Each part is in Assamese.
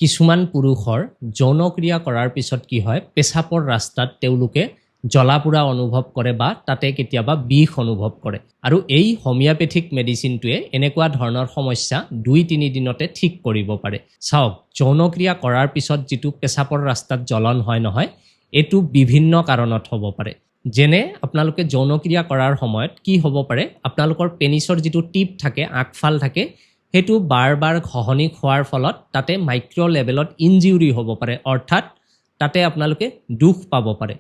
কিছুমান পুৰুষৰ যৌনক্ৰিয়া কৰাৰ পিছত কি হয় পেচাবৰ ৰাস্তাত তেওঁলোকে জ্বলা-পোৰা অনুভৱ কৰে বা তাতে কেতিয়াবা বিষ অনুভৱ কৰে আৰু এই হোমিওপ্যাথিক মেডিচিনটোৱে এনেকুৱা ধৰণৰ সমস্যা 2-3 দিনতে ঠিক কৰিব পাৰে। চাওক যৌনক্ৰিয়া কৰাৰ পিছত যিটো পেচাবৰ ৰাস্তাত জ্বলন হয় নহয় এটো বিভিন্ন কাৰণত হ'ব পাৰে। যেনে আপোনালোকে যৌনক্ৰিয়া কৰাৰ সময়ত কি হ'ব পাৰে আপোনালোকৰ পেনিছৰ যিটো টিপ থাকে আগফাল থাকে হেতু বাৰ ঘহনি খোৱাৰ ফলত তাতে মাইক্ৰ লেভেলত ইনজিউৰি হ'ব পাৰে অৰ্থাৎ তাতে আপোনালোকে দুখ পাব পাৰে।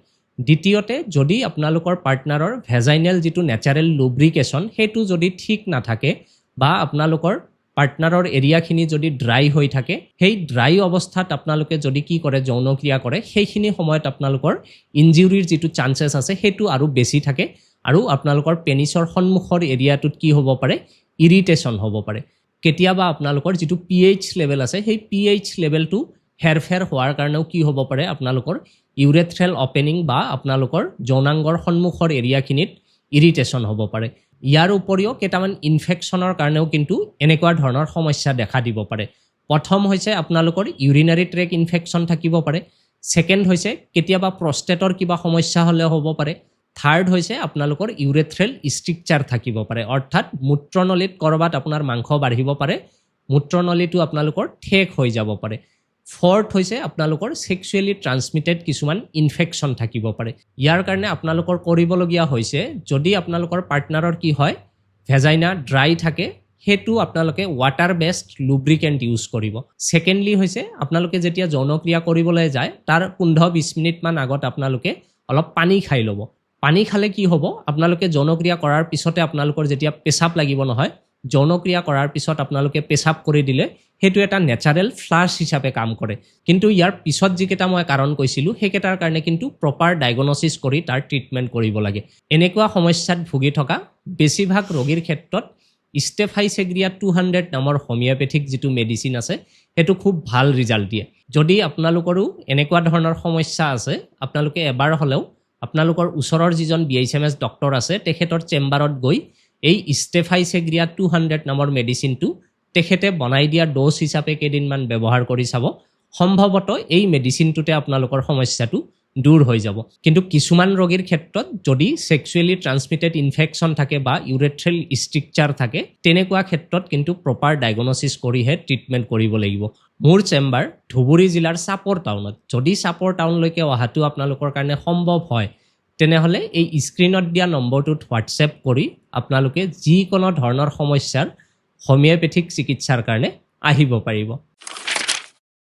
দ্বিতীয়তে যদি আপোনালোকৰ পাৰ্টনাৰৰ ভেজাইনেল যিটো নেচাৰেল লুব্ৰিকেশ্যন হেতু যদি ঠিক নাথাকে বা আপোনালোকৰ পাৰ্টনাৰৰ এৰিয়াখিনি যদি ড্ৰাই হৈ থাকে সেই ড্ৰাই অৱস্থাত আপোনালোকে যদি কি কৰে যৌনক্ৰিয়া কৰে সেইখিনি সময়ত আপোনালোকৰ ইনজিউৰিৰ যিটো চান্সেছ আছে হেতু আৰু বেছি থাকে আৰু আপোনালোকৰ পেনিছৰ সন্মুখৰ এৰিয়াটোত কি হ'ব পাৰে ইৰিটেশ্যন হ'ব পাৰে। কেতিয়াবা আপোনালোকৰ যিটো pH লেভেল আছে সেই pH লেভেলটো হেৰফেৰ হোৱাৰ কাৰণেও কি হ'ব পাৰে আপোনালোকৰ ইউৰেথ্ৰেল অপেনিং বা আপোনালোকৰ যৌনাংগৰ সন্মুখৰ এৰিয়াখিনিত ইৰিটেশ্যন হ'ব পাৰে। ইয়াৰ উপৰিও কেইটামান ইনফেকশ্যনৰ কাৰণেও কিন্তু এনেকুৱা ধৰণৰ সমস্যা দেখা দিব পাৰে। প্ৰথম হৈছে আপোনালোকৰ ইউৰিনাৰী ট্ৰেক ইনফেকশ্যন থাকিব পাৰে। সেকেন্ড হৈছে কেতিয়াবা প্ৰস্টেটৰ কিবা সমস্যা হ'লে হ'ব পাৰে। থাৰ্ড হৈছে আপোনালোকৰ ইউৰেথ্ৰেল ষ্ট্ৰিকচাৰ থাকিব পাৰে অৰ্থাৎ মূত্ৰনলীত কৰবাত আপোনাৰ মাংস বাঢ়িব পাৰে মূত্ৰনলীটো আপোনালোকৰ ঠেক হৈ যাব পাৰে। ফৰ্থ হৈছে আপোনালোকৰ সেক্সুৱেলি ট্ৰান্সমিটেড কিছুমান ইনফেকশ্যন থাকিব পাৰে। ইয়াৰ কাৰণে আপোনালোকৰ কৰিবলগীয়া হৈছে যদি আপোনালোকৰ পাৰ্টনাৰৰ কি হয় ভেজাইনা ড্ৰাই থাকে হেতু আপোনালোকে ওয়াটাৰ বেসড লুব্ৰিকেন্ট ইউজ কৰিব। সেকেন্ডলি হৈছে আপোনালোকে যেতিয়া যৌনক্ৰিয়া কৰিবলৈ যায় তাৰ 15-20 মিনিট মান আগত আপোনালোকে অলপ পানী খাই ল'ব। পানী খালে কি হ'ব আপোনালোকে যৌনক্ৰিয়া কৰাৰ পিছতে আপোনালোকৰ যেতিয়া পেচাব লাগিব নহয় যৌনক্ৰিয়া কৰাৰ পিছত আপোনালোকে পেচাব কৰি দিলে হেতু এটা নেচাৰেল ফ্লাশ হিচাপে কাম কৰে। কিন্তু ইয়াৰ পিছত যিকেইটা মই কাৰণ কৈছিলো সেইকেইটাৰ কাৰণে কিন্তু প্ৰপাৰ ডায়াগনচিছ কৰি তাৰ ট্ৰিটমেন্ট কৰিব লাগে। এনেকুৱা সমস্যাত ভুগি থকা বেছিভাগ ৰোগীৰ ক্ষেত্ৰত ষ্টেফাইচেগ্ৰিয়া 200 নামৰ হোমিওপ্যাথিক যিটো মেডিচিন আছে হেতু খুব ভাল ৰিজাল্ট দিয়ে। যদি আপোনালোকৰো এনেকুৱা ধৰণৰ সমস্যা আছে আপোনালোকে এবাৰ হলেও আপোনালোকৰ ওচৰৰ যিজন BHMS ডক্টৰ আছে তেখেতৰ চেম্বাৰত গৈ এই ষ্টেফাইচেগ্ৰিয়া 200 নামৰ মেডিচিনটো তেখেতে বনাই দিয়া ডোজ হিচাপে কেইদিনমান ব্যৱহাৰ কৰি চাব। সম্ভৱতঃ এই মেডিচিনটোতে আপোনালোকৰ সমস্যাটো দূৰ হৈ যাব। কিন্তু কিছুমান ৰোগীৰ ক্ষেত্ৰত যদি সেক্সুৱেলি ট্ৰান্সমিটেড ইনফেকশ্যন থাকে বা ইউৰেথ্ৰেল ষ্ট্ৰিকচাৰ থাকে তেনেকুৱা ক্ষেত্ৰত কিন্তু প্ৰপাৰ ডায়াগনচিছ কৰিহে ট্ৰিটমেন্ট কৰিব লাগিব। মোৰ চেম্বাৰ ধুবুৰী জিলাৰ চাপৰ টাউনত। যদি চাপৰ টাউনলৈকে অহাটো আপোনালোকৰ কাৰণে সম্ভৱ হয় তেনেহলে এই স্ক্ৰিনত দিয়া নম্বৰটোত হোৱাটছএপ কৰি আপোনালোকে যিকোনো ধৰণৰ সমস্যাৰ হোমিওপ্যাথিক চিকিৎসাৰ কাৰণে আহিব পাৰিব।